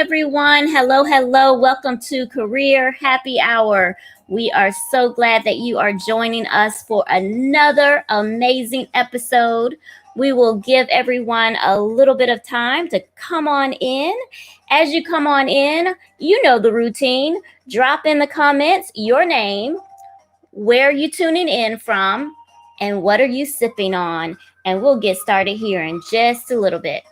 everyone. Hello, hello. Welcome to Career Happy Hour. We are so glad that you are joining us for another amazing episode. We will give everyone a little bit of time to come on in. As you come on in, you know the routine. Drop in the comments your name, where are you tuning in from, and what are you sipping on? And we'll get started here in just a little bit.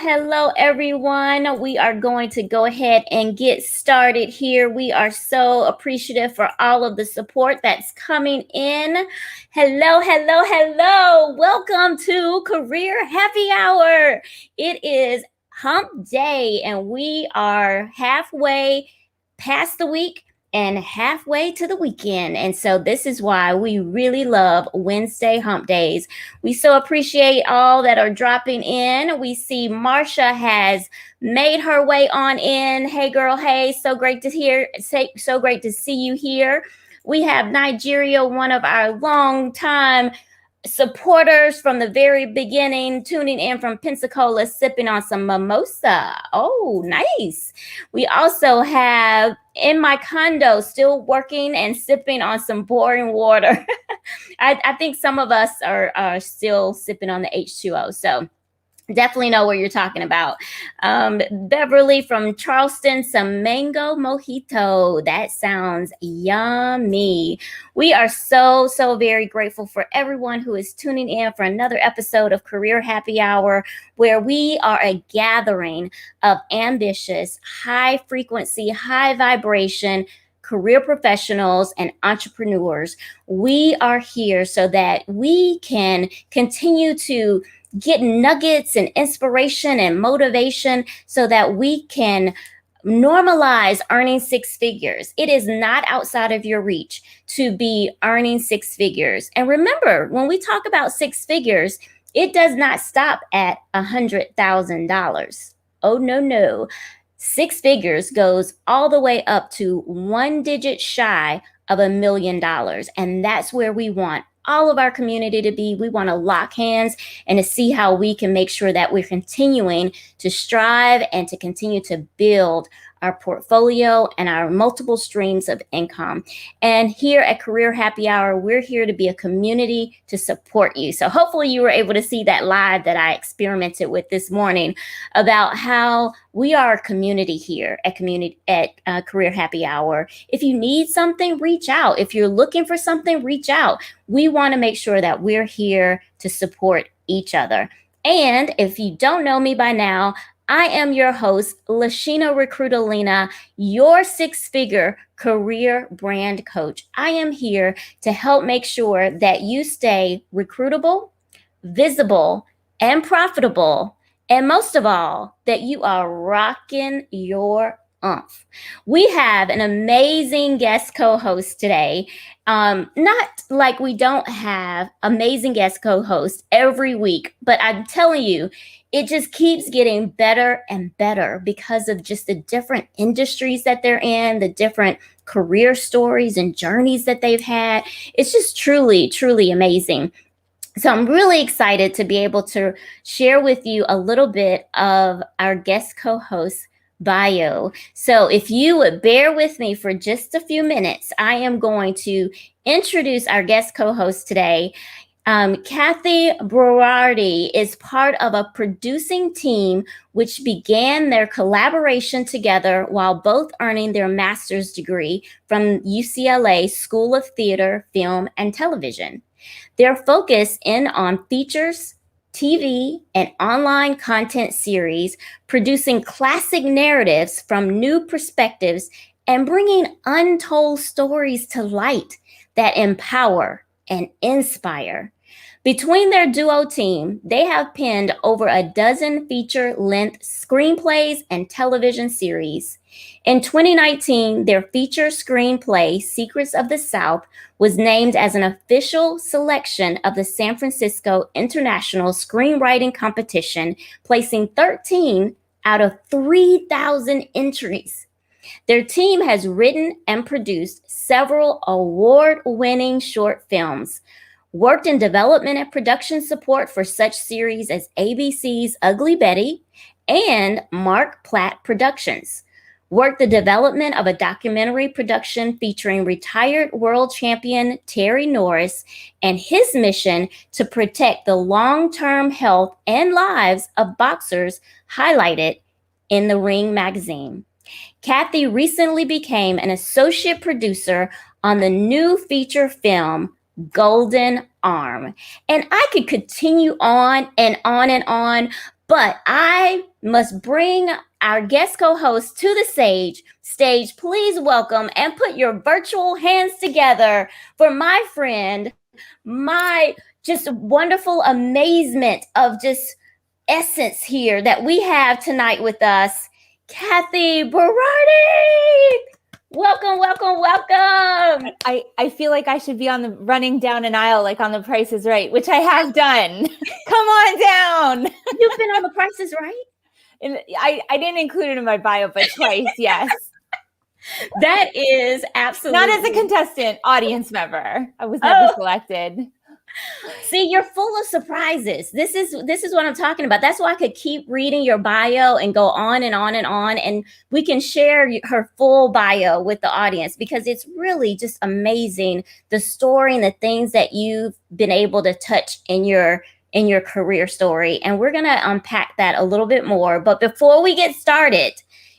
Hello, everyone. We are going to go ahead and get started here. We are so appreciative for all of the support that's coming in. Hello. Welcome to Career Happy Hour. It is hump day, and we are halfway past the week and halfway to the weekend. And so this is why we really love Wednesday hump days. We so appreciate all that are dropping in. We see Marsha has made her way on in. Hey girl, hey, so great to hear. So great to see you here. We have Nigeria, one of our long time supporters from the very beginning, tuning in from Pensacola, sipping on some mimosa. Oh, nice. We also have in my condo, still working and sipping on some boring water. I think some of us are still sipping on the H2O. So definitely know what you're talking about. Beverly from Charleston, some mango mojito. That sounds yummy. We are so very grateful for everyone who is tuning in for another episode of Career Happy Hour, where we are a gathering of ambitious, high frequency, high vibration career professionals and entrepreneurs. We are here so that we can continue to get nuggets and inspiration and motivation so that we can normalize earning six figures. It is not outside of your reach to be earning six figures. And remember, when we talk about six figures, it does not stop at $100,000. Oh, no. Six figures goes all the way up to one digit shy of $1 million. And that's where we want all of our community to be. We want to lock hands and to see how we can make sure that we're continuing to strive and to continue to build our portfolio and our multiple streams of income. And here at Career Happy Hour, we're here to be a community to support you. So hopefully you were able to see that live that I experimented with this morning about how we are a community here at Career Happy Hour. If you need something, reach out. If you're looking for something, reach out. We want to make sure that we're here to support each other. And if you don't know me by now, I am your host, Lashina Recruitalina, your six-figure career brand coach. I am here to help make sure that you stay recruitable, visible, and profitable. And most of all, that you are rocking your oomph. We have an amazing guest co-host today. Not like we don't have amazing guest co-hosts every week, but I'm telling you, it just keeps getting better and better because of just the different industries that they're in, the different career stories and journeys that they've had. It's just truly amazing. So I'm really excited to be able to share with you a little bit of our guest co-host bio. So if you would bear with me for just a few minutes, I am going to introduce our guest co-host today. Kathy Berardi is part of a producing team which began their collaboration together while both earning their master's degree from UCLA School of Theater, Film, and Television. Their focus in on features, TV, and online content series, producing classic narratives from new perspectives and bringing untold stories to light that empower and inspire. Between their duo team, they have penned over a dozen feature length screenplays and television series. In 2019, their feature screenplay, Secrets of the South, was named as an official selection of the San Francisco International Screenwriting Competition, placing 13 out of 3,000 entries. Their team has written and produced several award winning short films, worked in development and production support for such series as ABC's Ugly Betty and Mark Platt Productions, worked the development of a documentary production featuring retired world champion Terry Norris and his mission to protect the long-term health and lives of boxers highlighted in the Ring magazine. Kathy recently became an associate producer on the new feature film Golden Arm. And I could continue on and on and on, but I must bring our guest co-host to the stage. Please welcome and put your virtual hands together for my friend, my just wonderful amazement of just essence here that we have tonight with us, Kathy Berardi. Welcome, welcome, welcome. I feel like I should be on the running down an aisle like on The Price is Right, which I have done. Come on down. You've been on The Price is Right? And I didn't include it in my bio, but twice, yes. That is absolutely not as a contestant, audience member. I was never selected. See, you're full of surprises. This is what I'm talking about. That's why I could keep reading your bio and go on and on and on, and we can share her full bio with the audience because it's really just amazing, the story and the things that you've been able to touch in your career story. And we're going to unpack that a little bit more. But before we get started,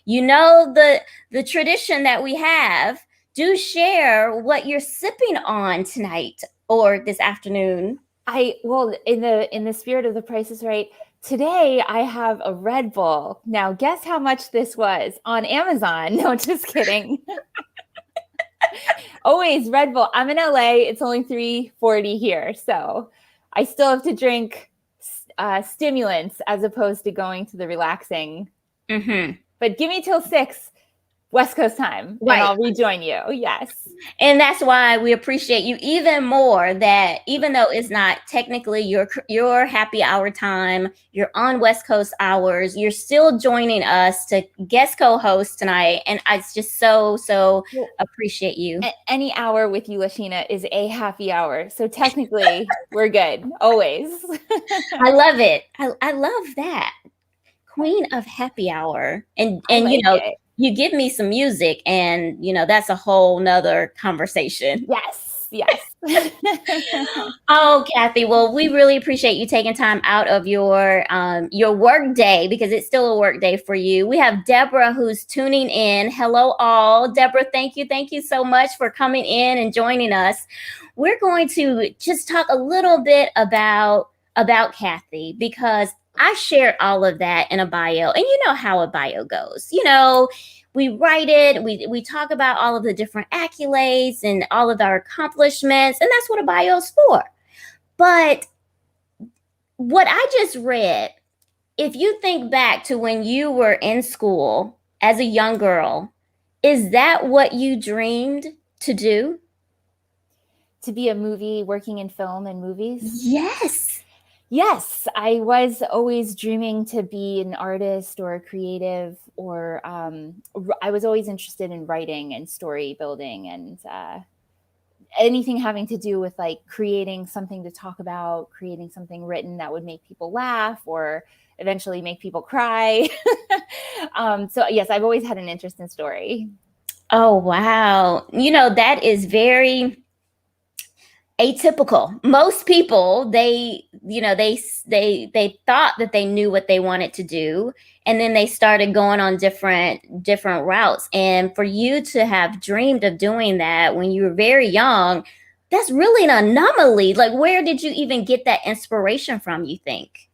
you know the tradition that we have. Do share what you're sipping on tonight or this afternoon. Well, in the spirit of The Price is Right, today I have a Red Bull. Now, guess how much this was on Amazon? No, just kidding. Always Red Bull. I'm in LA. It's only $3.40 here, so I still have to drink stimulants as opposed to going to the relaxing. Mm-hmm. But give me till 6 West Coast time, right, and I'll rejoin you. Yes. And that's why we appreciate you even more, that even though it's not technically your happy hour time, you're on West Coast hours, you're still joining us to guest co-host tonight. And I just so appreciate you. Any hour with you, Lashina, is a happy hour. So technically we're good. Always. I love it. I love that. Queen of happy hour. And like, you know, you give me some music and, you know, that's a whole nother conversation. Yes. Oh, Kathy, well, we really appreciate you taking time out of your work day, because it's still a work day for you. We have Deborah who's tuning in. Hello, all. Deborah, thank you so much for coming in and joining us. We're going to just talk a little bit about Kathy, because I shared all of that in a bio, and you know how a bio goes. You know, we write it, we talk about all of the different accolades and all of our accomplishments, and that's what a bio is for. But what I just read, if you think back to when you were in school as a young girl, is that what you dreamed to do? To be a movie, working in film and movies? Yes, I was always dreaming to be an artist or a creative, or I was always interested in writing and story building, anything having to do with like creating something to talk about, creating something written that would make people laugh or eventually make people cry. So yes, I've always had an interest in story. Oh, wow. That is very atypical. Most people, they thought that they knew what they wanted to do, and then they started going on different routes. And for you to have dreamed of doing that when you were very young, that's really an anomaly. Like, where did you even get that inspiration from, you think?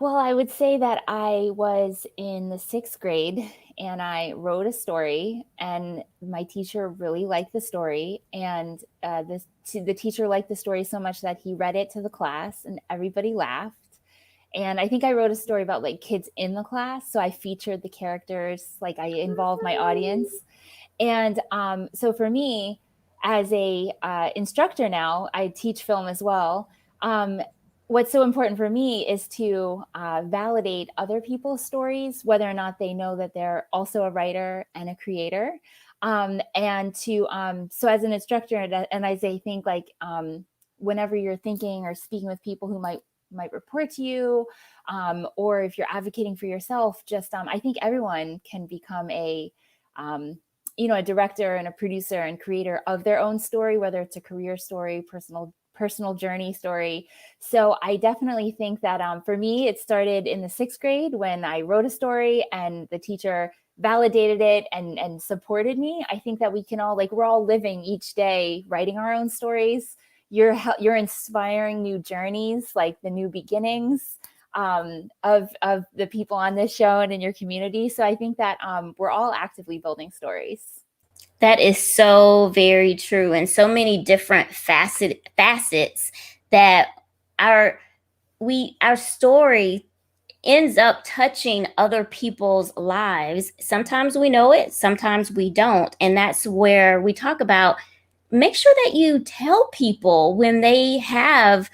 Well, I would say that I was in the 6th grade and I wrote a story, and my teacher really liked the story. And the teacher liked the story so much that he read it to the class and everybody laughed. And I think I wrote a story about like kids in the class. So I featured the characters, like I involved my audience. And so for me, as a instructor now, I teach film as well. What's so important for me is to validate other people's stories, whether or not they know that they're also a writer and a creator. And to so as an instructor, and as I think like whenever you're thinking or speaking with people who might report to you, or if you're advocating for yourself, just I think everyone can become a director and a producer and creator of their own story, whether it's a career story, personal journey story. So I definitely think that for me, it started in the 6th grade when I wrote a story and the teacher validated it and supported me. I think that we can all, like, we're all living each day writing our own stories. You're inspiring new journeys, like the new beginnings of the people on this show and in your community. So I think that we're all actively building stories. That is so very true, and so many different facets that our our story ends up touching other people's lives. Sometimes we know it, sometimes we don't. And that's where we talk about, make sure that you tell people when they have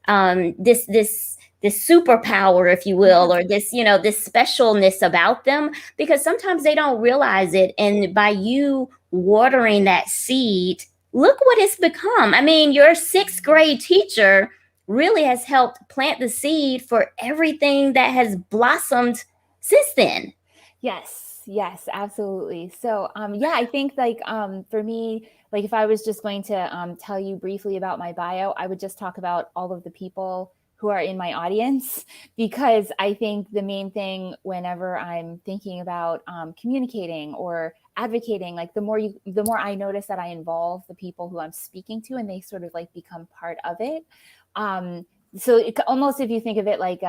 this superpower, if you will, or this specialness about them, because sometimes they don't realize it. And by you watering that seed, look what it's become. I mean, your 6th grade teacher really has helped plant the seed for everything that has blossomed since then. Yes, absolutely. So yeah, I think like for me, like if I was just going to tell you briefly about my bio, I would just talk about all of the people who are in my audience, because I think the main thing whenever I'm thinking about communicating or advocating, like the more I notice that I involve the people who I'm speaking to and they sort of like become part of it. So almost, if you think of it like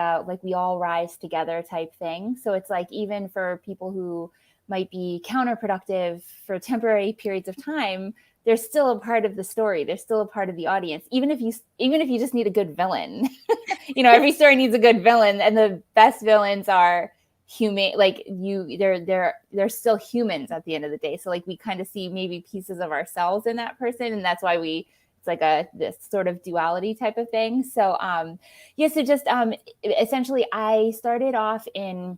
we all rise together type thing. So it's like, even for people who might be counterproductive for temporary periods of time, they're still a part of the story. They're still a part of the audience, even if you just need a good villain. Every story needs a good villain, and the best villains are human. Like they're still humans at the end of the day. So like we kind of see maybe pieces of ourselves in that person, and that's why it's like this sort of duality type of thing. So so just essentially I started off in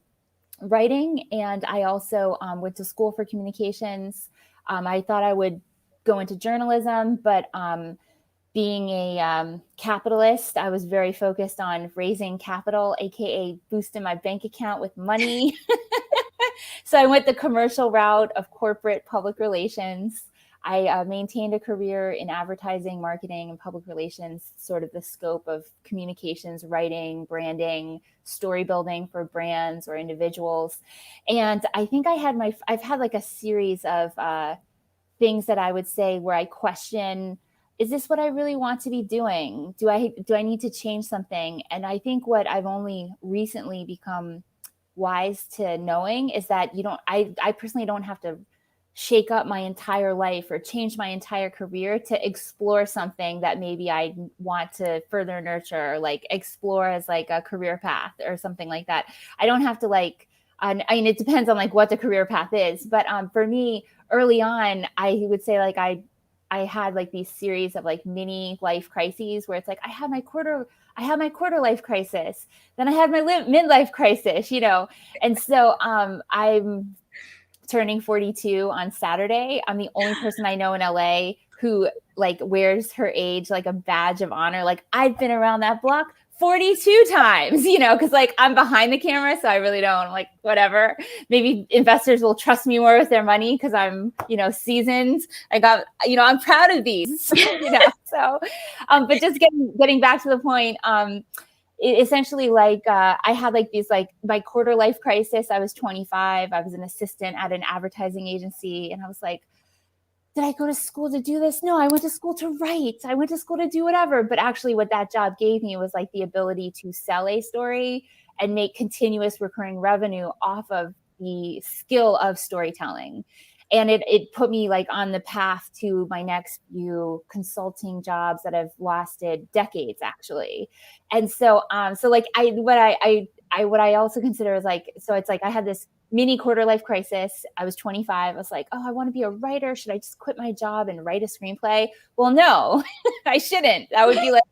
writing, and I also went to school for communications. I thought I would go into journalism, but being a capitalist, I was very focused on raising capital, aka boosting my bank account with money. So I went the commercial route of corporate public relations. I maintained a career in advertising, marketing, and public relations, sort of the scope of communications, writing, branding, story building for brands or individuals. And I think I've had like a series of things that I would say where I question, is this what I really want to be doing? Do I need to change something? And I think what I've only recently become wise to knowing is that I personally don't have to shake up my entire life or change my entire career to explore something that maybe I want to further nurture, or like explore as like a career path or something like that. I don't have to like, I mean, it depends on like what the career path is. But for me, early on, I would say like I had like these series of like mini life crises where it's like I had my quarter life crisis, then I had my midlife crisis, and so I'm turning 42 on Saturday. I'm the only person I know in LA who like wears her age like a badge of honor. Like I've been around that block 42 times, you know, because like I'm behind the camera, so I really don't like whatever. Maybe investors will trust me more with their money because I'm, you know, seasoned. I got, you know, I'm proud of these, you know. So, but just getting back to the point, essentially like I had like these like my quarter life crisis. I was 25. I was an assistant at an advertising agency, and I was like, did I go to school to do this? No, I went to school to write. I went to school to do whatever. But actually what that job gave me was like the ability to sell a story and make continuous recurring revenue off of the skill of storytelling. And it put me like on the path to my next few consulting jobs that have lasted decades actually. And so so like what I also consider is like, so it's like I had this mini quarter life crisis. I was 25. I was like, oh, I want to be a writer. Should I just quit my job and write a screenplay? Well, no, I shouldn't. That would be like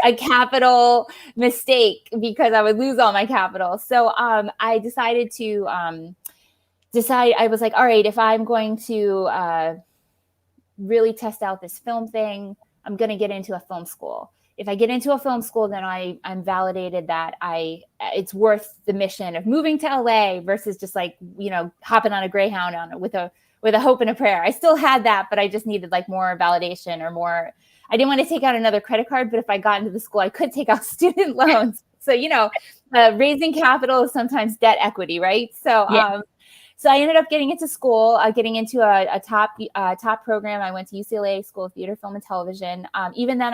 a capital mistake because I would lose all my capital. So I decided to I was like, all right, if I'm going to really test out this film thing, I'm going to get into a film school. If I get into a film school, then I'm validated that it's worth the mission of moving to LA versus just like, you know, hopping on a Greyhound with a hope and a prayer. I still had that, but I just needed like more validation or more. I didn't want to take out another credit card, but if I got into the school, I could take out student loans. So, you know, raising capital is sometimes debt equity, right? So, Yeah. so I ended up getting into school, getting into a top program. I went to UCLA School of Theater, Film, and Television. Even then,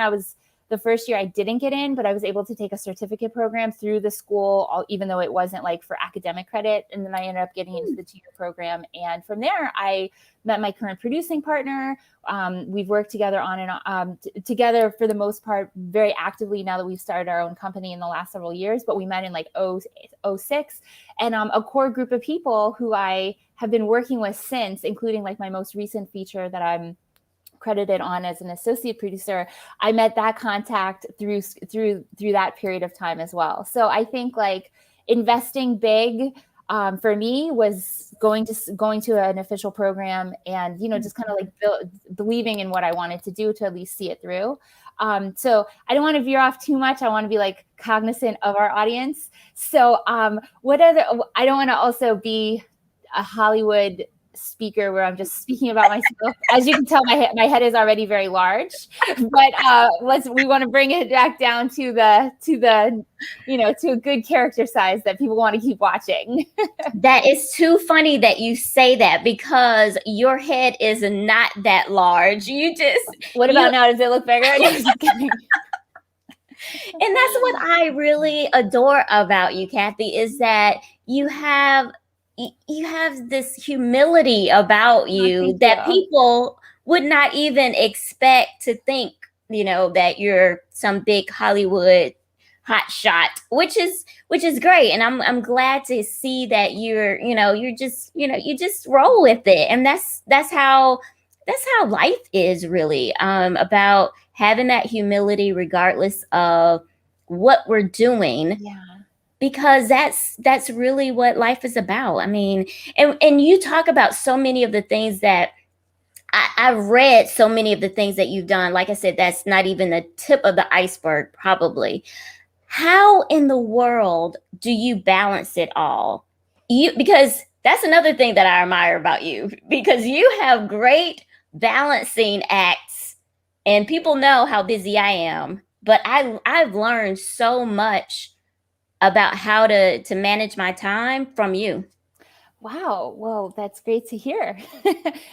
the first year I didn't get in, but I was able to take a certificate program through the school, even though it wasn't like for academic credit. And then I ended up getting into the 2-year program. And from there, I met my current producing partner. We've worked together on and together for the most part, very actively now that we've started our own company in the last several years, but we met in like 06. And a core group of people who I have been working with since, including like my most recent feature that I'm credited on as an associate producer. I met that contact through that period of time as well. So I think like investing big for me was going to an official program and, you know, just kind of like believing in what I wanted to do to at least see it through. So I don't want to veer off too much. I want to be like cognizant of our audience. So I don't want to also be a Hollywood speaker where I'm just speaking about myself. As you can tell, my head is already very large, but we want to bring it back down to the you know, to a good character size that people want to keep watching. That is too funny that you say that because your head is not that large. What about now? Does it look bigger? No, just kidding. And that's what I really adore about you, Kathy, is that you have this humility about you that people would not even expect to think, you know, that you're some big Hollywood hot shot, which is great. And I'm glad to see that you just roll with it. And that's how life is really, about having that humility regardless of what we're doing. Yeah. Because that's really what life is about. I mean, and you talk about so many of the things that I've read, so many of the things that you've done. Like I said, that's not even the tip of the iceberg, probably. How in the world do you balance it all? Because that's another thing that I admire about you, because you have great balancing acts, and people know how busy I am, but I've learned so much about how to manage my time from you. Wow. Well, that's great to hear.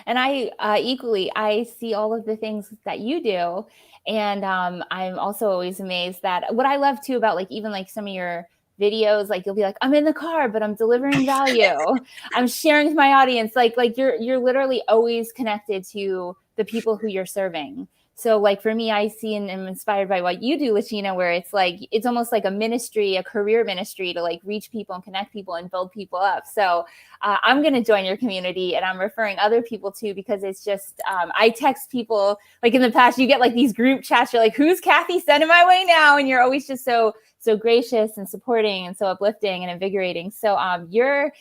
And I equally, I see all of the things that you do. And I'm also always amazed that what I love too about like, even like some of your videos, like you'll be like, I'm in the car, but I'm delivering value. I'm sharing with my audience. Like you're literally always connected to the people who you're serving. So like for me, I see and am inspired by what you do, Lachina, where it's like, it's almost like a ministry, a career ministry to like reach people and connect people and build people up. So I'm going to join your community, and I'm referring other people too, because it's just, I text people like in the past, you get like these group chats. You're like, who's Kathy sending my way now? And you're always just so gracious and supporting and so uplifting and invigorating. So you're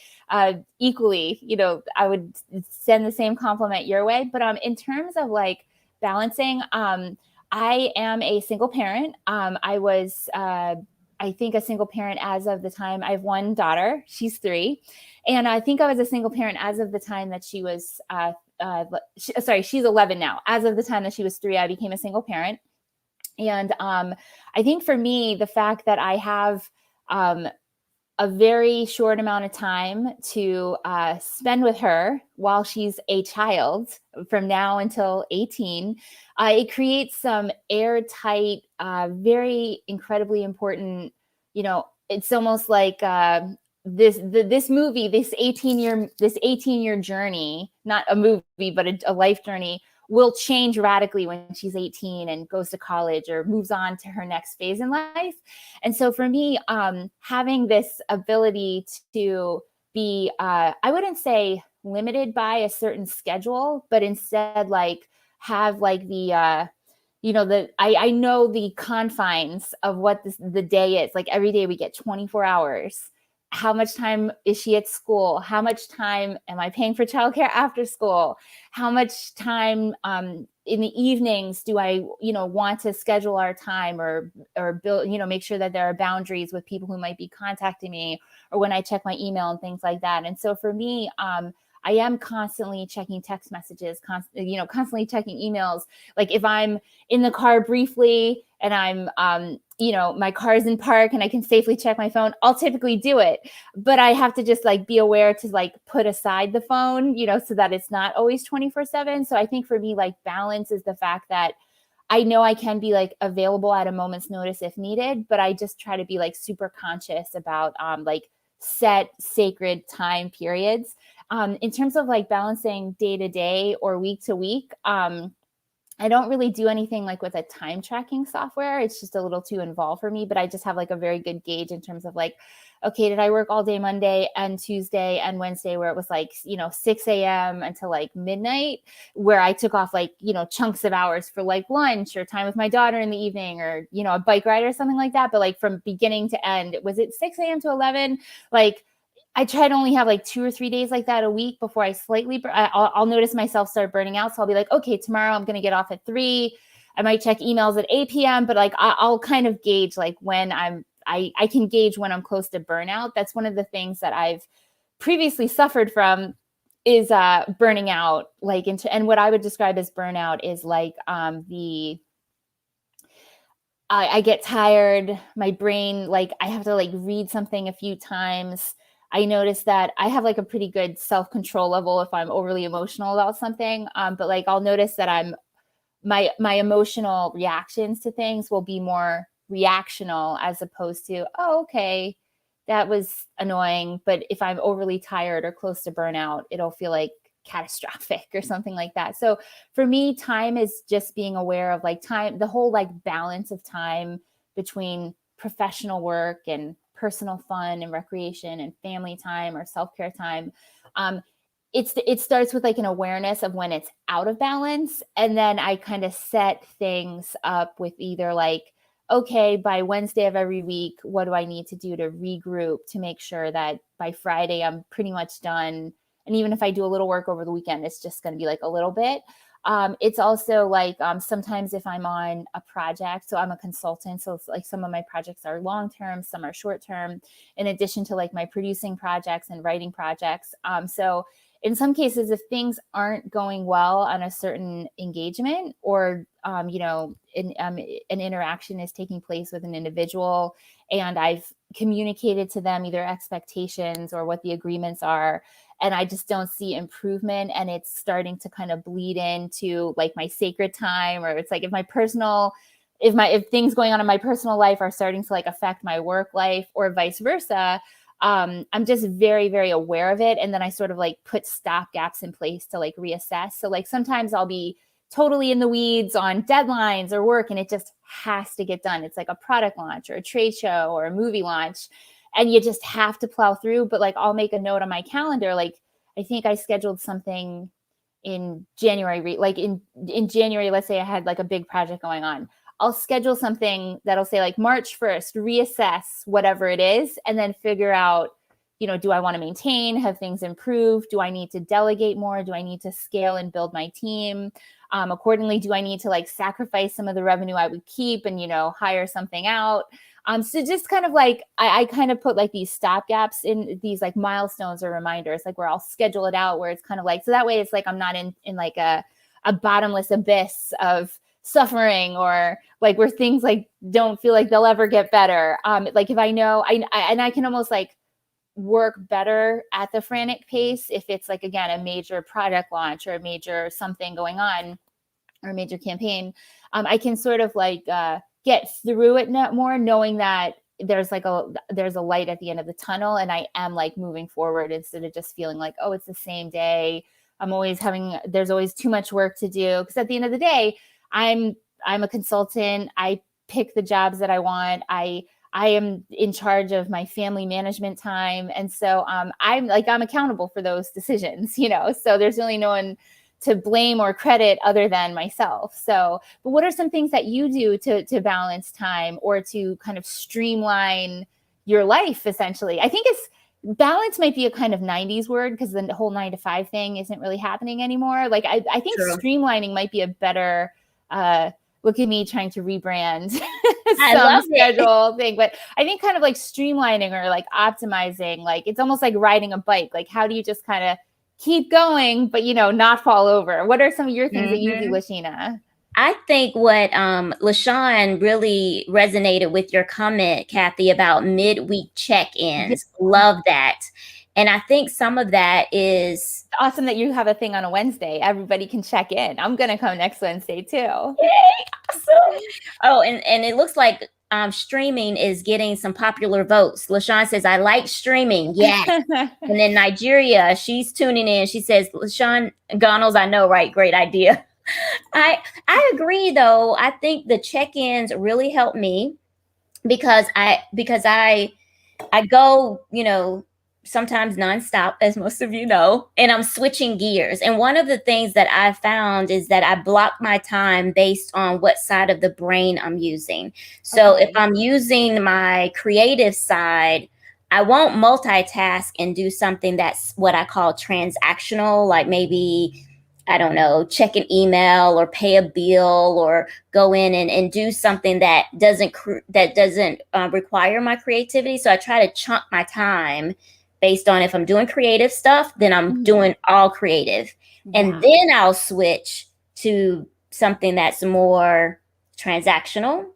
equally, you know, I would send the same compliment your way. But in terms of like, balancing. I am a single parent. I was, I think, a single parent as of the time. I have one daughter. She's 3. And I think I was a single parent as of the time that she was, she's 11 now. As of the time that she was 3, I became a single parent. And I think for me, the fact that I have a very short amount of time to spend with her while she's a child from now until 18, it creates some airtight, very incredibly important, it's almost like this movie, this 18-year journey, not a movie, but a life journey, will change radically when she's 18 and goes to college or moves on to her next phase in life. And so for me, having this ability to be, I wouldn't say limited by a certain schedule, but instead like have like the, I know the confines of what the day is. Like every day we get 24 hours. How much time is she at school? How much time am I paying for childcare after school? How much time in the evenings do I, want to schedule our time or build, make sure that there are boundaries with people who might be contacting me, or when I check my email and things like that. And so for me, I am constantly checking text messages, constantly checking emails. Like if I'm in the car briefly and I'm, my car's in park and I can safely check my phone, I'll typically do it. But I have to just like be aware to like put aside the phone, so that it's not always 24/7. So I think for me, like balance is the fact that I know I can be like available at a moment's notice if needed, but I just try to be like super conscious about like set sacred time periods. In terms of like balancing day to day or week to week, I don't really do anything like with a time tracking software. It's just a little too involved for me, but I just have like a very good gauge in terms of like, okay, did I work all day Monday and Tuesday and Wednesday where it was like, 6 a.m. until like midnight, where I took off like, chunks of hours for like lunch or time with my daughter in the evening or, a bike ride or something like that. But like from beginning to end, was it 6 a.m. to 11? Like, I try to only have like 2 or 3 days like that a week before I slightly, I'll notice myself start burning out. So I'll be like, okay, tomorrow I'm going to get off at 3. I might check emails at 8 p.m., but like I'll kind of gauge like when I can gauge when I'm close to burnout. That's one of the things that I've previously suffered from is burning out, like and what I would describe as burnout is like I get tired, my brain, like I have to like read something a few times. I notice that I have like a pretty good self-control level if I'm overly emotional about something. But like I'll notice that my emotional reactions to things will be more reactional as opposed to, oh, okay, that was annoying. But if I'm overly tired or close to burnout, it'll feel like catastrophic or something like that. So for me, time is just being aware of like time, the whole like balance of time between professional work and personal fun and recreation and family time or self-care time. It starts with like an awareness of when it's out of balance. And then I kind of set things up with either like, okay, by Wednesday of every week, what do I need to do to regroup to make sure that by Friday I'm pretty much done. And even if I do a little work over the weekend, it's just going to be like a little bit. It's also like sometimes if I'm on a project, so I'm a consultant, so it's like some of my projects are long-term, some are short-term, in addition to like my producing projects and writing projects. So in some cases, if things aren't going well on a certain engagement or, an interaction is taking place with an individual and I've communicated to them either expectations or what the agreements are, and I just don't see improvement and it's starting to kind of bleed into like my sacred time, or it's like if things going on in my personal life are starting to like affect my work life or vice versa, I'm just very, very aware of it. And then I sort of like put stop gaps in place to like reassess. So like sometimes I'll be totally in the weeds on deadlines or work and it just has to get done. It's like a product launch or a trade show or a movie launch. And you just have to plow through. But like I'll make a note on my calendar. Like I think I scheduled something in January, like in January, let's say I had like a big project going on. I'll schedule something that'll say like March 1st, reassess whatever it is, and then figure out, do I want to maintain? Have things improved? Do I need to delegate more? Do I need to scale and build my team? Accordingly, do I need to like sacrifice some of the revenue I would keep and, hire something out? So just kind of like, I kind of put like these stopgaps in these like milestones or reminders, like where I'll schedule it out, where it's kind of like, so that way it's like, I'm not in like a bottomless abyss of suffering, or like where things like don't feel like they'll ever get better. Like if I know, and I can almost like work better at the frantic pace if it's like, again, a major product launch or a major something going on or a major campaign. I can sort of like get through it more, knowing that there's a light at the end of the tunnel, and I am like moving forward, instead of just feeling like, oh, it's the same day. There's always too much work to do, because at the end of the day, I'm a consultant. I pick the jobs that I want. I am in charge of my family management time. And so I'm accountable for those decisions, so there's really no one to blame or credit other than myself. So, but what are some things that you do to balance time, or to kind of streamline your life, essentially? I think balance might be a kind of 90s word, because the whole 9 to 5 thing isn't really happening anymore. Like I think True. streamlining might be a better look at me trying to rebrand I some love schedule thing. But I think kind of like streamlining, or like optimizing, like it's almost like riding a bike. Like how do you just kind of keep going, but not fall over? What are some of your things that you do, Lashina? I think what LaShawn really resonated with your comment, Kathy, about midweek check-ins. Yeah. Love that. And I think some of that is Awesome that you have a thing on a Wednesday. Everybody can check in. I'm going to come next Wednesday too. Yay, awesome. Oh, and it looks like streaming is getting some popular votes. LaShawn says, I like streaming. Yeah. And then Nigeria, she's tuning in. She says, LaShawn Gunnels, I know, right? Great idea. I agree though. I think the check-ins really help me, because I go, sometimes nonstop, as most of you know, and I'm switching gears. And one of the things that I found is that I block my time based on what side of the brain I'm using. So if I'm using my creative side, I won't multitask and do something that's what I call transactional, like maybe, I don't know, check an email or pay a bill, or go in and do something that doesn't require my creativity. So I try to chunk my time based on, if I'm doing creative stuff, then I'm doing all creative. Yeah. And then I'll switch to something that's more transactional.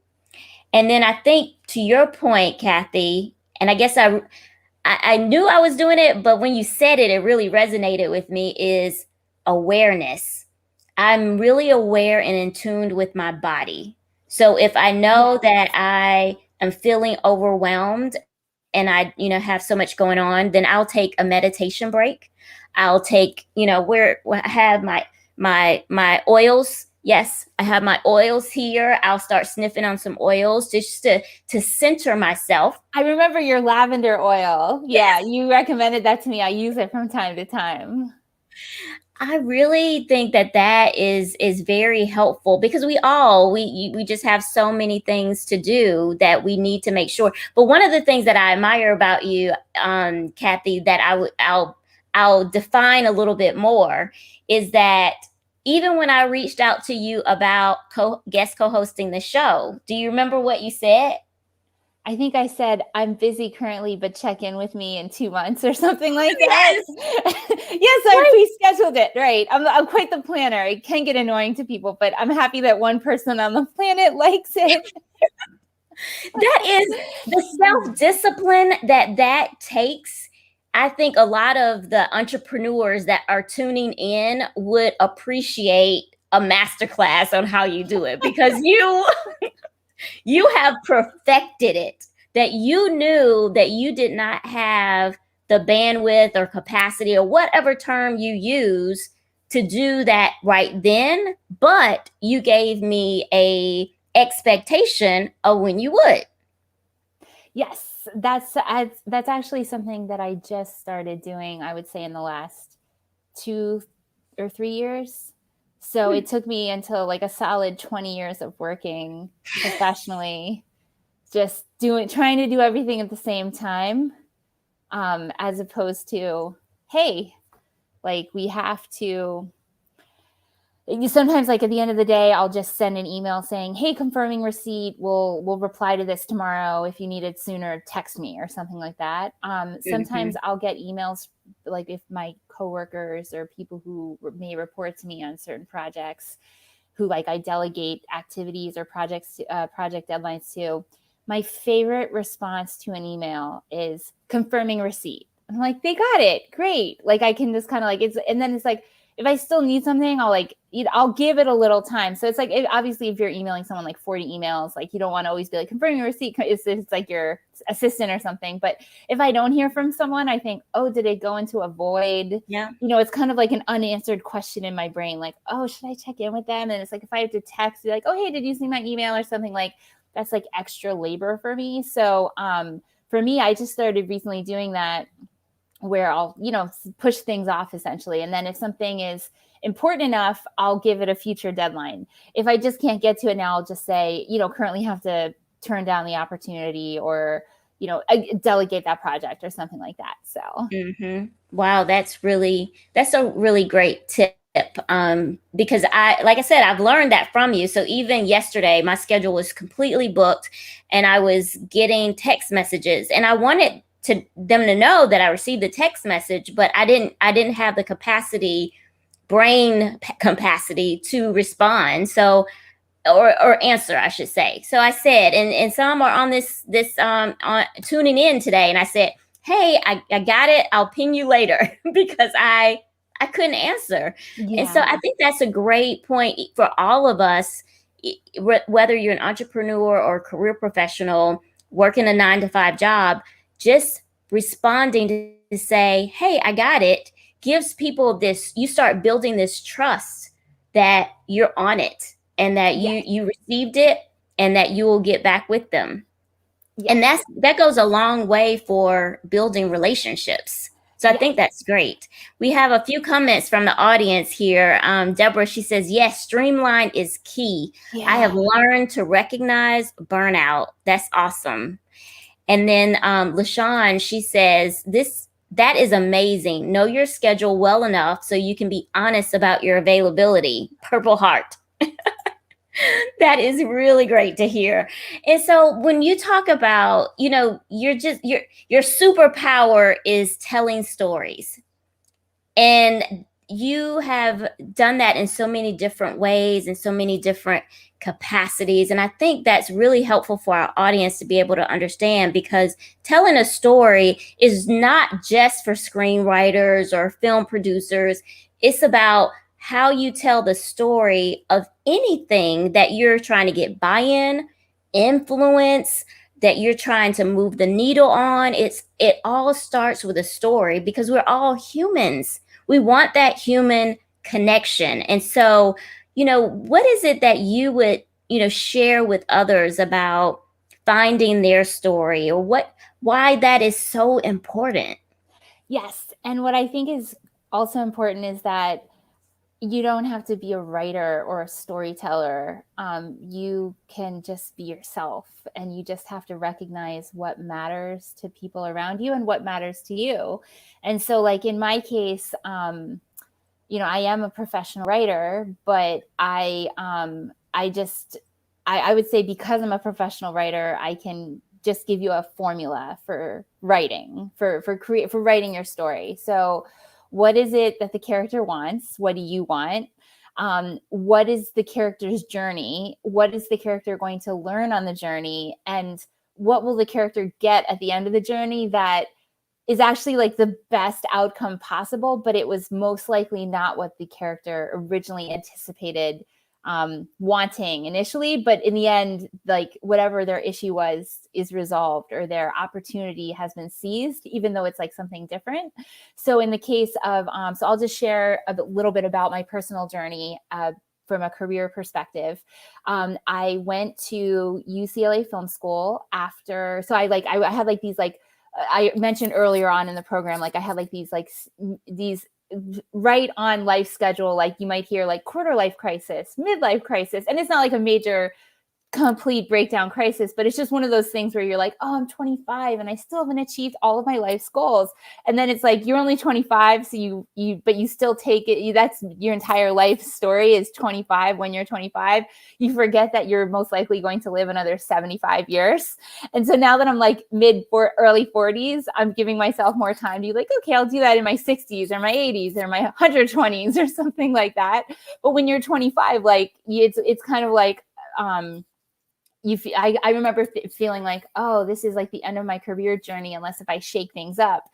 And then I think, to your point, Kathy, and I guess I knew I was doing it, but when you said it, it really resonated with me, is awareness. I'm really aware and in tune with my body. So if I know that I am feeling overwhelmed and I, have so much going on, then I'll take a meditation break. I'll take, where I have my oils. Yes, I have my oils here. I'll start sniffing on some oils just to center myself. I remember your lavender oil. Yeah, yes. You recommended that to me. I use it from time to time. I really think that is very helpful, because we just have so many things to do that we need to make sure. But one of the things that I admire about you, Kathy, that I'll define a little bit more, is that even when I reached out to you about guest co-hosting the show, do you remember what you said? I think I said, I'm busy currently, but check in with me in 2 months or something like that. Yes, I pre-scheduled it. Right. I'm quite the planner. It can get annoying to people, but I'm happy that one person on the planet likes it. That is the self-discipline that takes. I think a lot of the entrepreneurs that are tuning in would appreciate a masterclass on how you do it, because you have perfected it, that you knew that you did not have the bandwidth or capacity, or whatever term you use, to do that right then, but you gave me a expectation of when you would. Yes, that's actually something that I just started doing, I would say, in the last 2 or 3 years. So it took me until like a solid 20 years of working professionally, just trying to do everything at the same time, as opposed to, hey, like we have to sometimes like at the end of the day, I'll just send an email saying, hey, confirming receipt, we'll reply to this tomorrow. If you need it sooner, text me or something like that. Sometimes I'll get emails like if my coworkers or people who may report to me on certain projects, who like I delegate activities or project deadlines to, my favorite response to an email is confirming receipt. I'm like, they got it, great. Like I can just kind of like and then it's like, if I still need something, I'll give it a little time. So it's like, obviously if you're emailing someone like 40 emails, like you don't want to always be like confirming your receipt. It's like your assistant or something. But if I don't hear from someone, I think, oh, did it go into a void? Yeah. It's kind of like an unanswered question in my brain. Like, oh, should I check in with them? And it's like, if I have to text, be like, oh, hey, did you see my email or something? Like that's like extra labor for me. So for me, I just started recently doing that, where I'll, push things off essentially. And then if something is important enough, I'll give it a future deadline. If I just can't get to it now, I'll just say, currently have to turn down the opportunity, or, delegate that project or something like that. So. Wow, that's a really great tip. Because like I said, I've learned that from you. So even yesterday, my schedule was completely booked and I was getting text messages, and I wanted them to know that I received the text message, but I didn't have the brain capacity to respond. So, or answer, I should say. So I said, and some are on this on tuning in today, and I said, hey, I got it. I'll ping you later because I couldn't answer. Yeah. And so I think that's a great point for all of us, whether you're an entrepreneur or career professional working a 9-to-5 job. Just responding to say, hey, I got it, gives people this, you start building this trust that you're on it and that you received it and that you will get back with them. Yes. And that goes a long way for building relationships. So I think that's great. We have a few comments from the audience here. Deborah, she says, yes, Streamline is key. Yeah. I have learned to recognize burnout. That's awesome. And then LaShawn, she says, that is amazing. Know your schedule well enough so you can be honest about your availability. Purple heart. That is really great to hear. And so when you talk about, your superpower is telling stories. And you have done that in so many different ways and so many different capacities. And I think that's really helpful for our audience to be able to understand, because telling a story is not just for screenwriters or film producers. It's about how you tell the story of anything that you're trying to get buy-in, influence, that you're trying to move the needle on. It all starts with a story, because we're all humans. We want that human connection. And so, what is it that you would, share with others about finding their story, or why that is so important? Yes. And what I think is also important is that you don't have to be a writer or a storyteller. You can just be yourself, and you just have to recognize what matters to people around you and what matters to you. And so like in my case, I am a professional writer, but I would say, because I'm a professional writer, I can just give you a formula for writing, for writing your story. So what is it that the character wants? What do you want? What is the character's journey? What is the character going to learn on the journey? And what will the character get at the end of the journey that is actually like the best outcome possible, but it was most likely not what the character originally anticipated wanting initially, but in the end, like whatever their issue was is resolved, or their opportunity has been seized, even though it's like something different. So in the case of, so I'll just share a little bit about my personal journey from a career perspective. I went to UCLA Film School after, so I had like these like, I mentioned earlier on in the program, like I had like these right on life schedule, like you might hear like quarter life crisis, midlife crisis. And it's not like a major complete breakdown crisis, but it's just one of those things where you're like, oh, I'm 25 and I still haven't achieved all of my life's goals. And then it's like, you're only 25. So but you still take it. That's your entire life story is 25. When you're 25, you forget that you're most likely going to live another 75 years. And so now that I'm like early 40s, I'm giving myself more time to be like, okay, I'll do that in my 60s or my 80s or my 120s or something like that. But when you're 25, like it's kind of like, I remember feeling like, oh, this is like the end of my career journey, unless if I shake things up.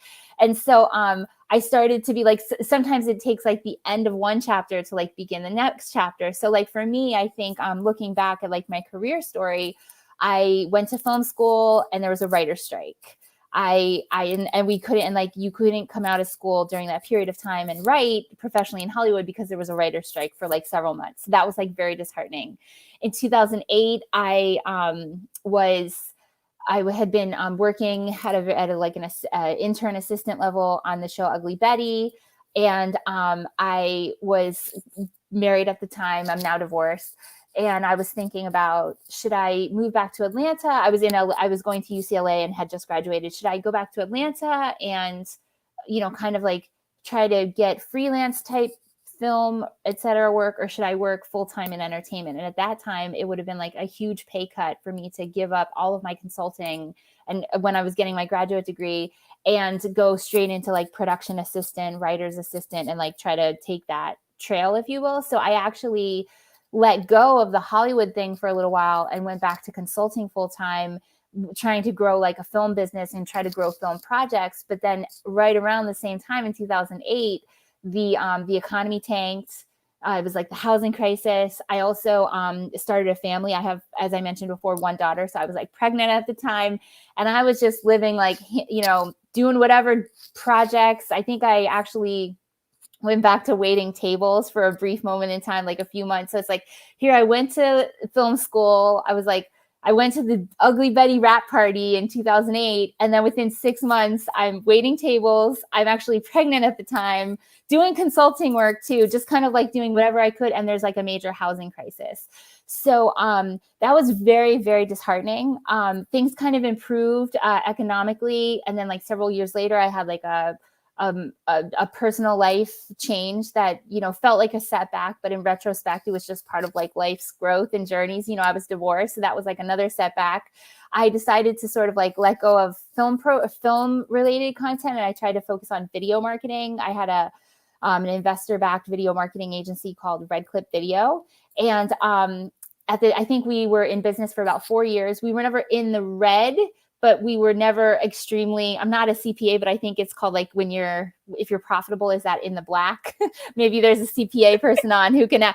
And so I started to be like, sometimes it takes like the end of one chapter to like begin the next chapter. So like for me, I think looking back at like my career story, I went to film school and there was a writer's strike. And we couldn't, and like you couldn't come out of school during that period of time and write professionally in Hollywood because there was a writer's strike for like several months. So that was like very disheartening. In 2008, I had been working at an intern assistant level on the show Ugly Betty, and I was married at the time. I'm now divorced. And I was thinking about, should I move back to Atlanta? I was going to UCLA and had just graduated. Should I go back to Atlanta and, kind of like try to get freelance type film, et cetera, work, or should I work full-time in entertainment? And at that time, it would have been like a huge pay cut for me to give up all of my consulting and when I was getting my graduate degree and go straight into like production assistant, writer's assistant, and like try to take that trail, if you will. So I actually let go of the Hollywood thing for a little while and went back to consulting full time, trying to grow like a film business and try to grow film projects. But then right around the same time in 2008, the economy tanked. It was like the housing crisis. I also started a family. I have, as I mentioned before, one daughter. So I was like pregnant at the time. And I was just living like, doing whatever projects. I think I actually went back to waiting tables for a brief moment in time, like a few months. So it's like, here I went to film school. I went to the Ugly Betty wrap party in 2008. And then within 6 months, I'm waiting tables. I'm actually pregnant at the time, doing consulting work too, just kind of like doing whatever I could. And there's like a major housing crisis. So that was very, very disheartening. Things kind of improved economically. And then like several years later, I had like a personal life change that, felt like a setback, but in retrospect, it was just part of like life's growth and journeys. I was divorced. So that was like another setback. I decided to sort of like let go of film related content. And I tried to focus on video marketing. I had an investor backed video marketing agency called Red Clip Video. And I think we were in business for about 4 years. We were never in the red, but we were never extremely, I'm not a CPA, but I think it's called like if you're profitable, is that in the black? Maybe there's a CPA person on who can,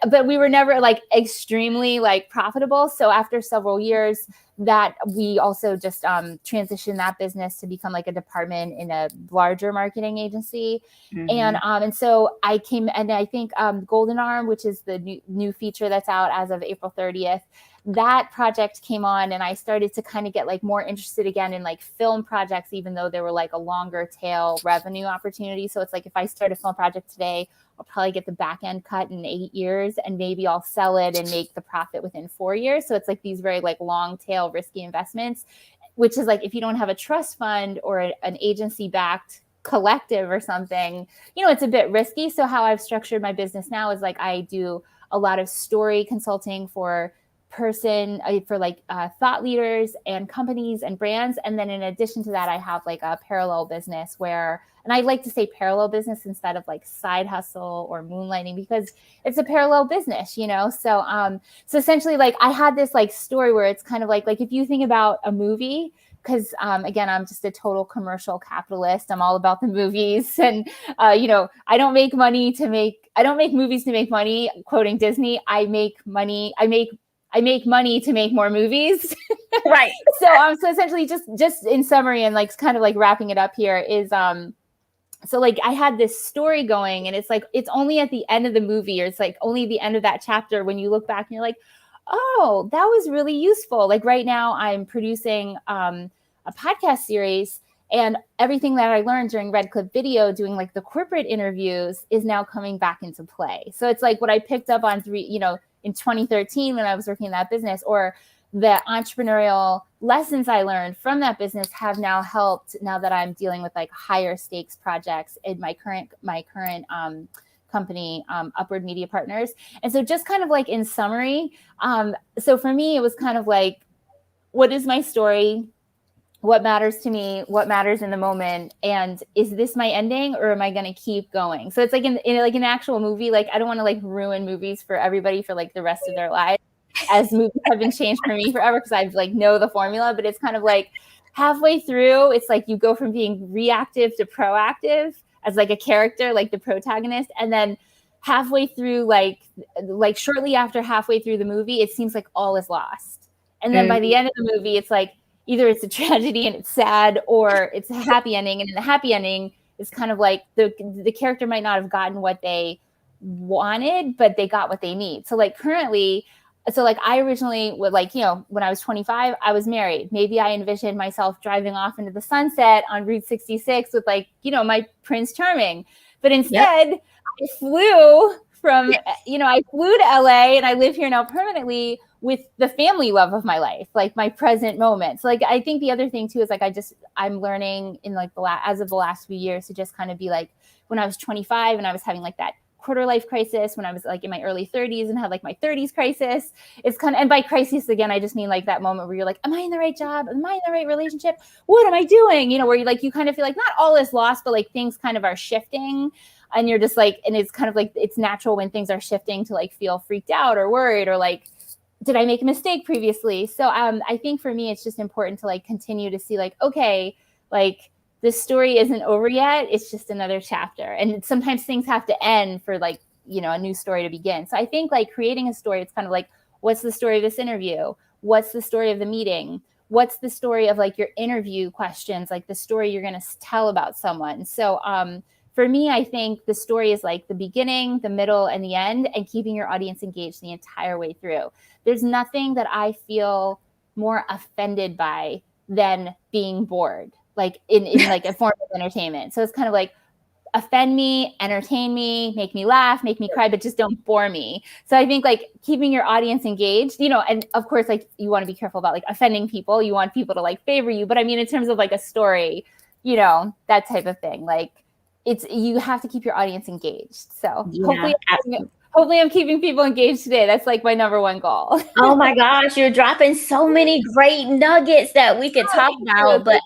but we were never like extremely like profitable. So after several years that we also just transitioned that business to become like a department in a larger marketing agency. Mm-hmm. And so I came, and I think Golden Arm, which is the new feature that's out as of April 30th, that project came on and I started to kind of get like more interested again in like film projects, even though they were like a longer tail revenue opportunity. So it's like, if I start a film project today, I'll probably get the back end cut in 8 years and maybe I'll sell it and make the profit within 4 years. So it's like these very like long tail risky investments, which is like, if you don't have a trust fund or an agency backed collective or something, it's a bit risky. So how I've structured my business now is like, I do a lot of story consulting for thought leaders and companies and brands. And then in addition to that, I have like a parallel business and I like to say parallel business instead of like side hustle or moonlighting, because it's a parallel business, So essentially like I had this like story where it's kind of like if you think about a movie, because again, I'm just a total commercial capitalist. I'm all about the movies, and I don't make movies to make money. Quoting Disney, I make money to make more movies. Right. So essentially just in summary and like kind of like wrapping it up here is so like I had this story going and it's like it's only at the end of the movie, or it's like only the end of that chapter when you look back and you're like, oh, that was really useful. Like right now I'm producing a podcast series, and everything that I learned during Red Clip Video doing like the corporate interviews is now coming back into play. So it's like what I picked up on in 2013 when I was working in that business, or the entrepreneurial lessons I learned from that business have now helped, now that I'm dealing with like higher stakes projects in my current company, Upward Media Partners. And so just kind of like in summary, so for me, it was kind of like, what is my story? What matters to me? What matters in the moment? And is this my ending, or am I going to keep going? So it's like in like an actual movie, like I don't want to like ruin movies for everybody for like the rest of their lives, as movies have been changed for me forever because I've like know the formula. But it's kind of like halfway through, it's like you go from being reactive to proactive as like a character, like the protagonist, and then halfway through, like shortly after halfway through the movie, it seems like all is lost. And then by the end of the movie, it's like either it's a tragedy and it's sad, or it's a happy ending. And in the happy ending, it's kind of like the character might not have gotten what they wanted, but they got what they need. So like currently, so like I originally would like, you know, when I was 25, I was married. Maybe I envisioned myself driving off into the sunset on Route 66 with like, you know, my Prince Charming. But instead, I flew from, you know, I flew to LA, and I live here now permanently with the family love of my life, like my present moment. So like, I think the other thing too is like, I'm learning in like as of the last few years to just kind of be like, when I was 25 and I was having like that quarter life crisis, when I was like in my early 30s and had like my 30s crisis, it's kind of, and by crisis again, I just mean like that moment where you're like, am I in the right job? Am I in the right relationship? What am I doing? You know, where you like, you kind of feel like not all is lost, but like things kind of are shifting. And you're just like, and it's kind of like, it's natural when things are shifting to like feel freaked out or worried, or like, did I make a mistake previously? So I think for me, it's just important to like continue to see like, okay, like this story isn't over yet. It's just another chapter. And sometimes things have to end for like, you know, a new story to begin. So I think like creating a story, it's kind of like, what's the story of this interview? What's the story of the meeting? What's the story of like your interview questions? Like the story you're going to tell about someone. So for me, I think the story is like the beginning, the middle, and the end, and keeping your audience engaged the entire way through. There's nothing that I feel more offended by than being bored, like in like a form of entertainment. So it's kind of like, offend me, entertain me, make me laugh, make me cry, but just don't bore me. So I think like keeping your audience engaged, you know, and of course, like you want to be careful about like offending people. You want people to like favor you. But I mean, in terms of like a story, you know, that type of thing, like you have to keep your audience engaged. So hopefully I'm keeping people engaged today. That's like my number one goal. Oh my gosh, you're dropping so many great nuggets that we could talk about. But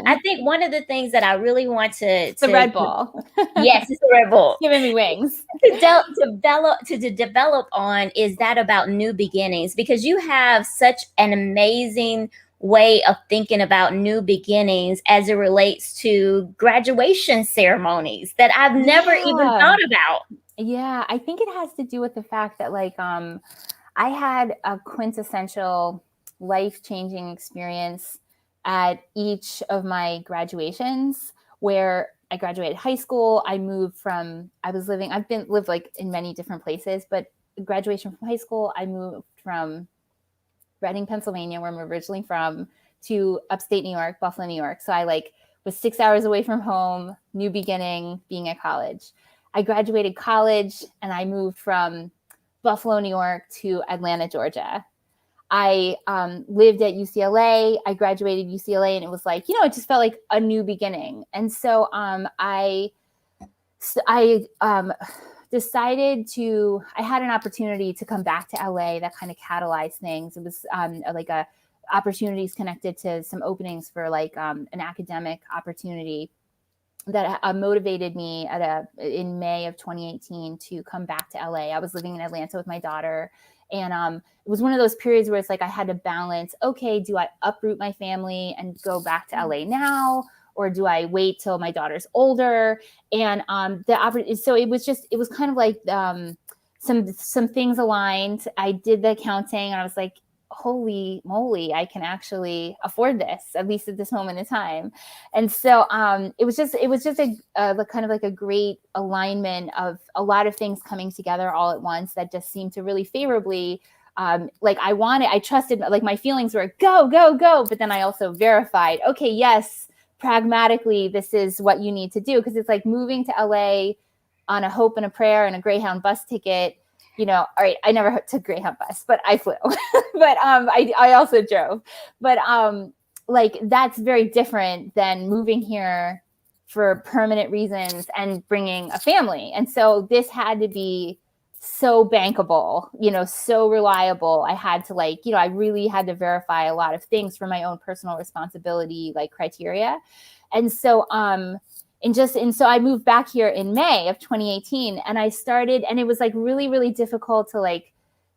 I think one of the things that I really want to the Red Bull. Yes, it's the Red Bull. Giving me wings. to develop on is that about new beginnings, because you have such an amazing way of thinking about new beginnings as it relates to graduation ceremonies that I've never even thought about. Yeah, I think it has to do with the fact that like I had a quintessential life-changing experience at each of my graduations, where I graduated high school. I've lived like in many different places, but graduation from high school, I moved from Reading, Pennsylvania, where I'm originally from, to upstate New York, Buffalo, New York. So I like was 6 hours away from home, new beginning, being at college. I graduated college and I moved from Buffalo, New York to Atlanta, Georgia. I lived at UCLA. I graduated UCLA, and it was like, you know, it just felt like a new beginning. And so I decided I had an opportunity to come back to LA that kind of catalyzed things. It was like opportunities connected to some openings for like an academic opportunity that motivated me in May of 2018 to come back to LA. I was living in Atlanta with my daughter. And it was one of those periods where it's like I had to balance, okay, do I uproot my family and go back to LA now? Or do I wait till my daughter's older? And so it was kind of like some things aligned. I did the accounting, and I was like, holy moly, I can actually afford this, at least at this moment in time. And so it was just a kind of like a great alignment of a lot of things coming together all at once that just seemed to really favorably, I trusted, like my feelings were go, go, go. But then I also verified, okay, yes, pragmatically, this is what you need to do. Because it's like moving to LA on a hope and a prayer and a Greyhound bus ticket all right, I never took Greyhound bus, but I flew. But I also drove. But like that's very different than moving here for permanent reasons and bringing a family. And so this had to be so bankable, so reliable. I had to I really had to verify a lot of things for my own personal responsibility, criteria. And so, so I moved back here in May of 2018 and I started, and it was really, really difficult to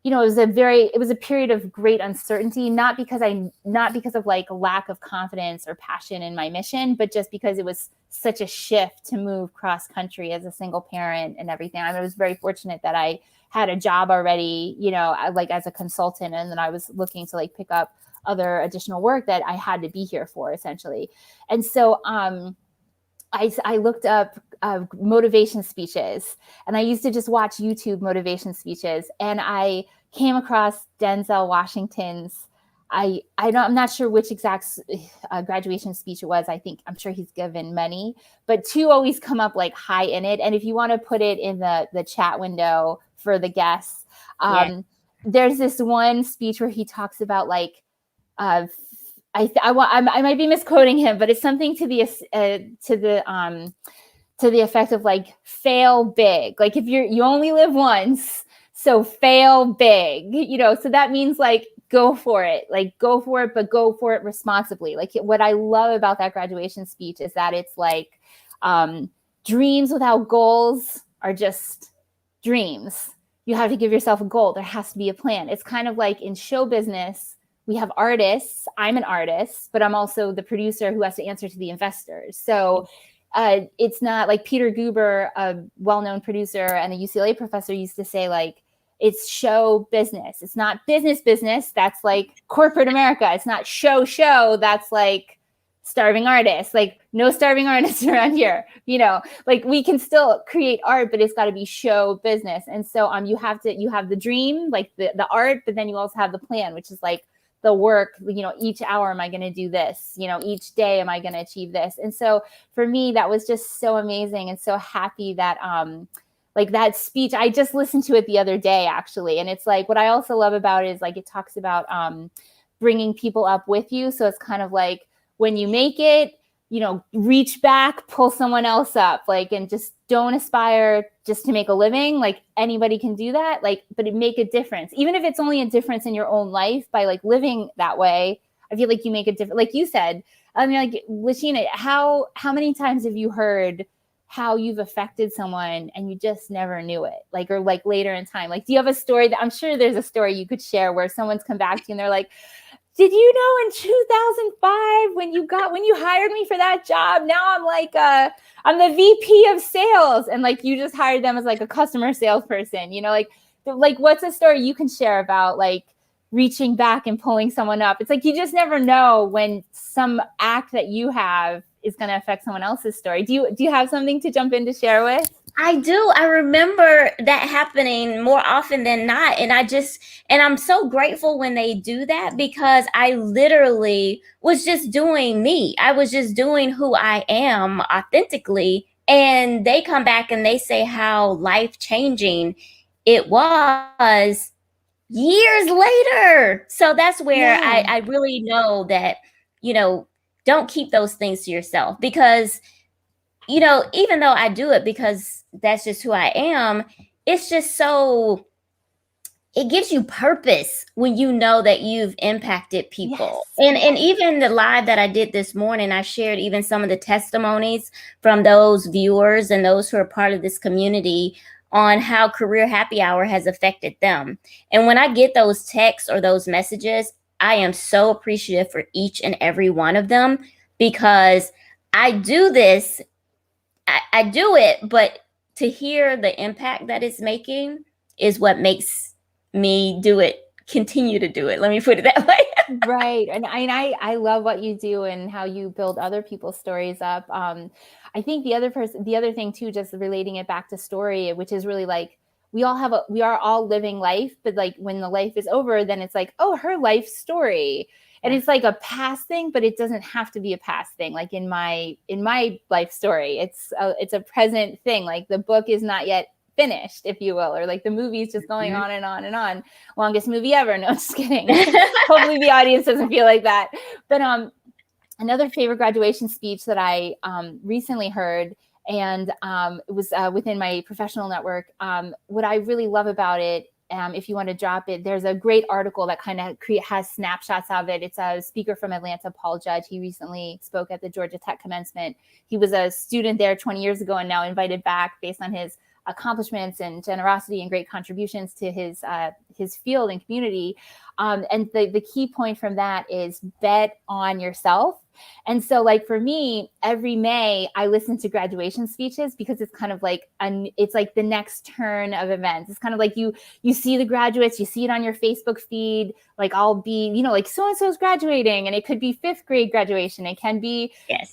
it was a period of great uncertainty, not because of a lack of confidence or passion in my mission, but just because it was such a shift to move cross country as a single parent and everything. I was very fortunate that I had a job already, as a consultant. And then I was looking to pick up other additional work that I had to be here for, essentially. And so, I looked up motivation speeches, and I used to just watch YouTube motivation speeches, and I came across Denzel Washington's. I'm not sure which exact graduation speech it was. I'm sure he's given many, but two always come up high in it. And if you want to put it in the chat window for the guests, there's this one speech where he talks about I might be misquoting him, but it's something to the effect of fail big. If you only live once, so fail big. So that means go for it, but go for it responsibly. What I love about that graduation speech is that it's dreams without goals are just dreams. You have to give yourself a goal. There has to be a plan. It's kind of like in show business. We have artists. I'm an artist, but I'm also the producer who has to answer to the investors. So it's not like Peter Guber, a well-known producer and a UCLA professor, used to say, it's show business. It's not business. That's corporate America. It's not show. That's starving artists. No starving artists around here. We can still create art, but it's got to be show business. And so you have the dream, the art, but then you also have the plan, which is the work, each hour am I going to do this, each day am I going to achieve this. And so for me, that was just so amazing and so happy that, that speech, I just listened to it the other day, actually. And it's what I also love about it is it talks about bringing people up with you. So it's kind of when you make it, reach back, pull someone else up, and just don't aspire just to make a living. Anybody can do that, but it make a difference. Even if it's only a difference in your own life by living that way, I feel you make a difference. Like you said, I mean, Lashina, how many times have you heard how you've affected someone and you just never knew it? Or later in time, do you have a story that I'm sure there's a story you could share where someone's come back to you and they're did you know in 2005 when you hired me for that job, now I'm the VP of sales, and you just hired them as a customer salesperson, what's a story you can share about reaching back and pulling someone up? It's you just never know when some act that you have is going to affect someone else's story. Do you have something to jump in to share with? I do. I remember that happening more often than not. And I'm so grateful when they do that, because I literally was just doing me. I was just doing who I am authentically. And they come back and they say how life-changing it was years later. So that's where I really know that, don't keep those things to yourself, because even though I do it because that's just who I am, it's just it gives you purpose when you know that you've impacted people. Yes. And even the live that I did this morning, I shared even some of the testimonies from those viewers and those who are part of this community on how Career Happy Hour has affected them. And when I get those texts or those messages, I am so appreciative for each and every one of them, because I do this. I do it, but to hear the impact that it's making is what makes me do it, continue to do it. Let me put it that way. Right. And I love what you do and how you build other people's stories up. I think the other thing too, just relating it back to story, which is really we are all living life, but when the life is over, then it's oh, her life story. And it's a past thing, but it doesn't have to be a past thing. In my life story, it's a present thing. The book is not yet finished, if you will, or like the movie's just going on and on and on. Longest movie ever. No, just kidding. Hopefully the audience doesn't feel like that. But another favorite graduation speech that I recently heard, and it was within my professional network. What I really love about it, if you want to drop it, there's a great article that kind of has snapshots of it. It's a speaker from Atlanta, Paul Judge. He recently spoke at the Georgia Tech commencement. He was a student there 20 years ago and now invited back based on his accomplishments and generosity and great contributions to his field and community. And the key point from that is bet on yourself. And so like for me, every May I listen to graduation speeches because it's kind of like it's like the next turn of events. It's kind of like you see the graduates, you see it on your Facebook feed. Like I'll be, like so-and-so is graduating, and it could be 5th grade graduation. It can be, yes.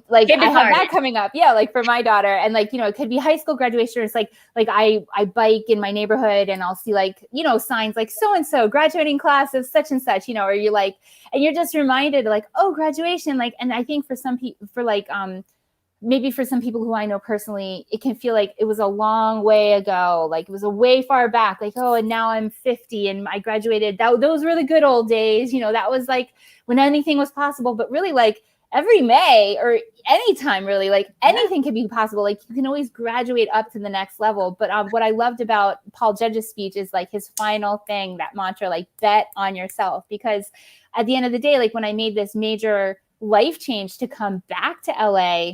Like I have that coming up. Yeah. Like for my daughter, and like, it could be high school graduation. It's like I bike in my neighborhood and I'll see like, signs like so-and-so graduating class of such and such, or you're like, and you're just reminded like, oh, graduation. Like, and I think for some people, maybe for some people who I know personally, it can feel like it was a long way ago. Like it was a way far back, like, oh, and now I'm 50 and I graduated. Those were the good old days. That was like when anything was possible, but really like every May or anytime really, like anything can be possible. Like you can always graduate up to the next level. But what I loved about Paul Judge's speech is like his final thing, that mantra, like bet on yourself. Because at the end of the day, like when I made this major life change to come back to LA,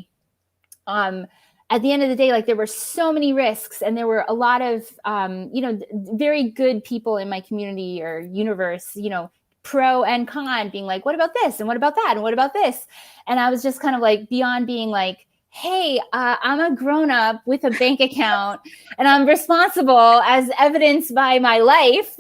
at the end of the day, like there were so many risks, and there were a lot of, very good people in my community or universe, pro and con, being like, what about this? And what about that? And what about this? And I was just kind of like, beyond being like, hey, I'm a grown up with a bank account and I'm responsible as evidenced by my life,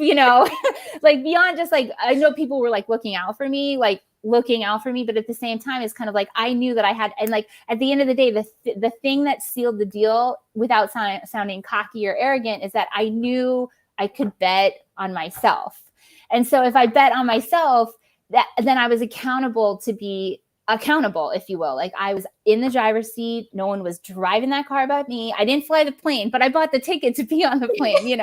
like beyond just like, I know people were like looking out for me, but at the same time, it's kind of like, I knew that I had, and like, at the end of the day, the thing that sealed the deal without sounding cocky or arrogant is that I knew I could bet on myself. And so if I bet on myself, then I was accountable to be accountable, if you will. Like I was in the driver's seat. No one was driving that car but me. I didn't fly the plane, but I bought the ticket to be on the plane,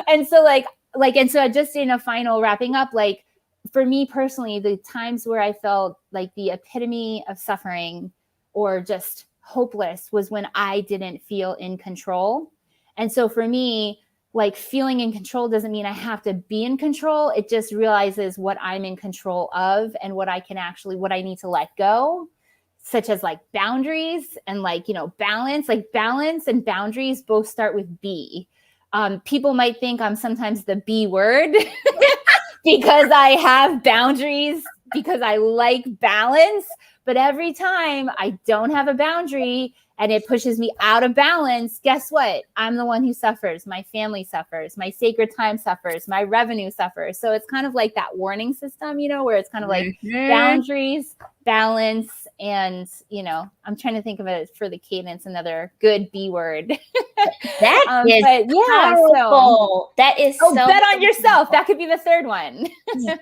And so and so just in a final wrapping up, like for me personally, the times where I felt like the epitome of suffering or just hopeless was when I didn't feel in control. And so for me, like feeling in control doesn't mean I have to be in control. It just realizes what I'm in control of and what I need to let go, such as like boundaries and like, balance. Like balance and boundaries both start with B. People might think I'm sometimes the B word because I have boundaries, because I like balance. But every time I don't have a boundary and it pushes me out of balance, guess what? I'm the one who suffers. My family suffers. My sacred time suffers. My revenue suffers. So it's kind of like that warning system, where it's kind of like boundaries, balance, and, I'm trying to think of it for the cadence, another good B word. That is powerful. That is so bet on yourself. That could be the third one.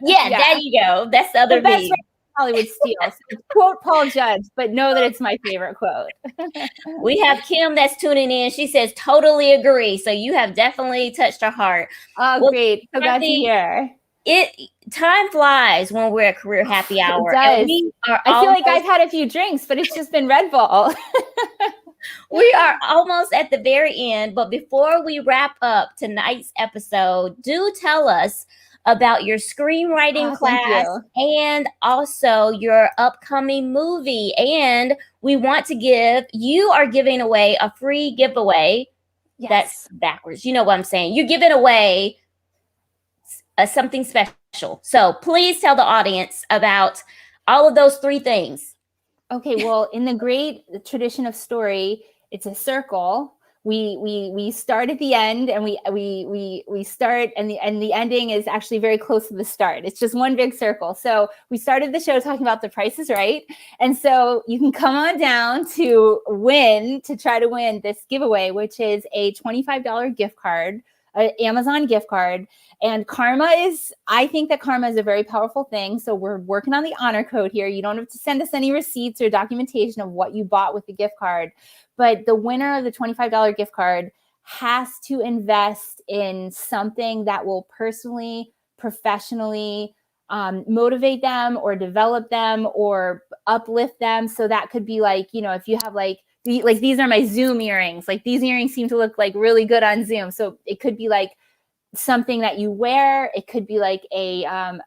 Yeah, there you go. That's the other B. Hollywood steal. So quote Paul Judge, but know that it's my favorite quote. We have Kim that's tuning in. She says, totally agree. So you have definitely touched her heart. Oh, great. So glad to hear. Time flies when we're at Career Happy Hour. It does. I feel like I've had a few drinks, but it's just been Red Bull. We are almost at the very end. But before we wrap up tonight's episode, do tell us about your screenwriting class and also your upcoming movie. And we want to you are giving away a free giveaway. Yes. That's backwards. You know what I'm saying? You're giving away something special. So please tell the audience about all of those 3 things. Okay. Well, in the great tradition of story, it's a circle. We start at the end, and we start, and the ending is actually very close to the start. It's just one big circle. So we started the show talking about The Price is Right, and so you can come on down to try to win this giveaway, which is a $25 gift card, an Amazon gift card. And I think that karma is a very powerful thing. So we're working on the honor code here. You don't have to send us any receipts or documentation of what you bought with the gift card. But the winner of the $25 gift card has to invest in something that will personally, professionally motivate them or develop them or uplift them. So that could be like, you know, if you have like these are my Zoom earrings. Like these earrings seem to look like really good on Zoom. So it could be like something that you wear. It could be like a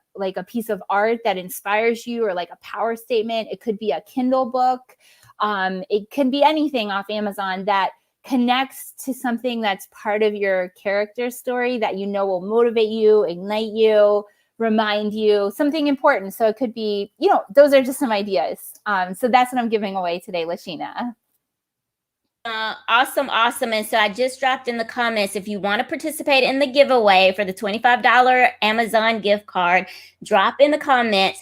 piece of art that inspires you, or like a power statement. It could be a Kindle book. It could be anything off Amazon that connects to something that's part of your character story that you know will motivate you, ignite you, remind you something important. So it could be, you know, those are just some ideas. So that's what I'm giving away today, Lashina. Awesome. And so I just dropped in the comments, if you want to participate in the giveaway for the $25 Amazon gift card, drop in the comments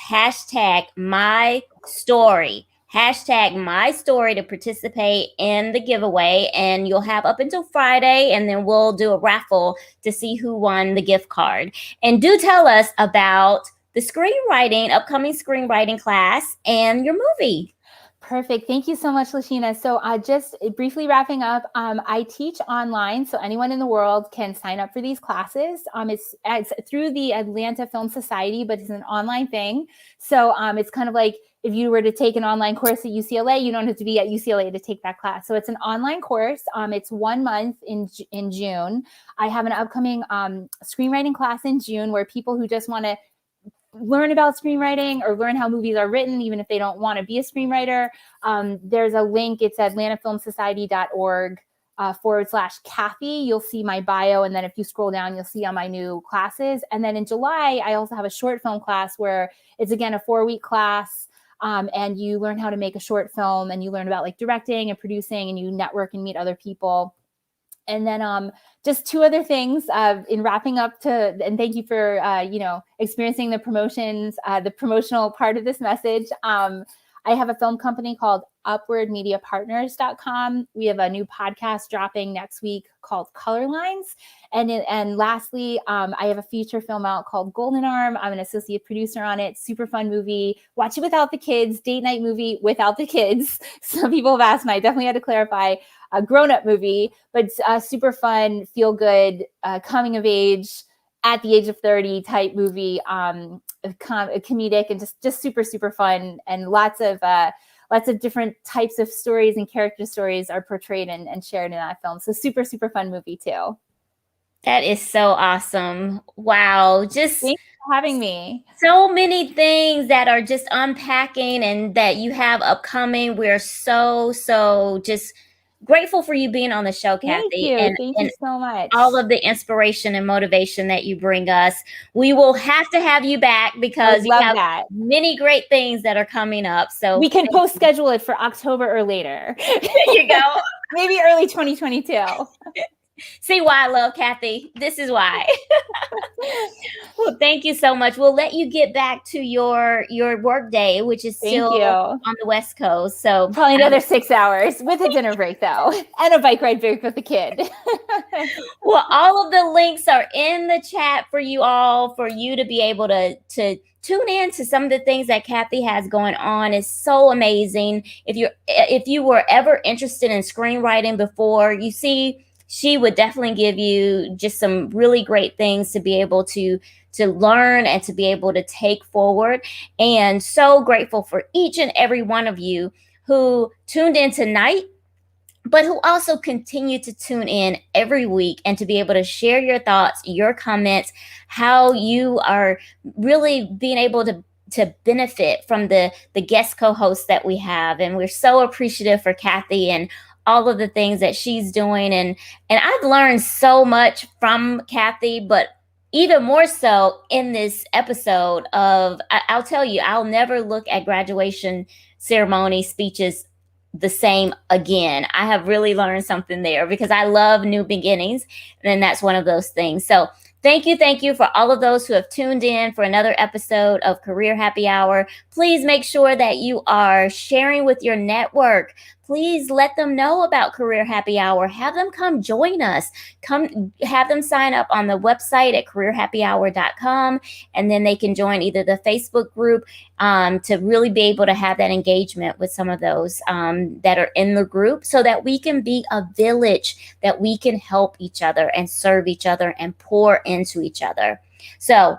#my story. #my story to participate in the giveaway, and you'll have up until Friday, and then we'll do a raffle to see who won the gift card. And do tell us about the upcoming screenwriting class and your movie. Perfect. Thank you so much, Lashina. So just briefly wrapping up, I teach online, so anyone in the world can sign up for these classes. It's through the Atlanta Film Society, but it's an online thing. So it's kind of like if you were to take an online course at UCLA, you don't have to be at UCLA to take that class. So it's an online course. It's 1 month in June. I have an upcoming screenwriting class in June where people who just want to learn about screenwriting or learn how movies are written, even if they don't want to be a screenwriter. There's a link. It's atlantafilmsociety.org /Kathy. You'll see my bio. And then if you scroll down, you'll see all my new classes. And then in July, I also have a short film class where it's, again, a 4-week class. And you learn how to make a short film, and you learn about like directing and producing, and you network and meet other people. And then just 2 other things in wrapping up and thank you for, experiencing the promotions, the promotional part of this message. I have a film company called upwardmediapartners.com. We have a new podcast dropping next week called Color Lines. And lastly, I have a feature film out called Golden Arm. I'm an associate producer on it. Super fun movie. Watch it without the kids. Date night movie without the kids. Some people have asked, and I definitely had to clarify, a grown-up movie, but super fun, feel good, coming of age at the age of 30 type movie, comedic, and just super, super fun. And lots of different types of stories and character stories are portrayed and shared in that film. So super, super fun movie too. That is so awesome. Wow. Just thanks for having me. So many things that are just unpacking and that you have upcoming. We're so just grateful for you being on the show, Kathy. Thank you so much. All of the inspiration and motivation that you bring us. We will have to have you back because you have many great things that are coming up. So we can schedule it for October or later. There you go. Maybe early 2022. See why I love Kathy? This is why. Well, thank you so much. We'll let you get back to your work day, which is still on the West Coast. So probably another 6 hours with a dinner break, though, and a bike ride break with the kid. Well, all of the links are in the chat for you all, for you to be able to tune in to some of the things that Kathy has going on. Is so amazing. If you were ever interested in screenwriting before, you see, she would definitely give you just some really great things to be able to learn and to be able to take forward. And so grateful for each and every one of you who tuned in tonight, but who also continue to tune in every week and to be able to share your thoughts, your comments, how you are really being able to benefit from the guest co-hosts that we have. And we're so appreciative for Kathy and all of the things that she's doing. And I've learned so much from Kathy, but even more so in this episode I'll tell you, I'll never look at graduation ceremony speeches the same again. I have really learned something there because I love new beginnings. And that's one of those things. So thank you for all of those who have tuned in for another episode of Career Happy Hour. Please make sure that you are sharing with your network. please let them know about Career Happy Hour. Have them come join us. Come have them sign up on the website at careerhappyhour.com, and then they can join either the Facebook group to really be able to have that engagement with some of those that are in the group, so that we can be a village, that we can help each other and serve each other and pour into each other. So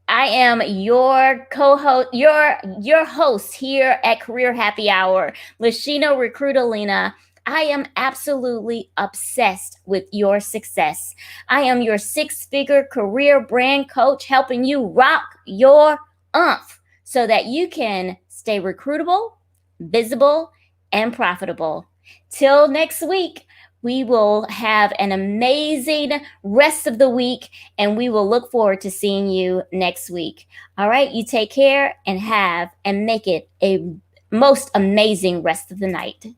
I am your co-host, your host here at Career Happy Hour, Lashina Recruitalina. I am absolutely obsessed with your success. I am your six-figure career brand coach, helping you rock your oomph so that you can stay recruitable, visible, and profitable. Till next week, we will have an amazing rest of the week, and we will look forward to seeing you next week. All right, you take care and make it a most amazing rest of the night.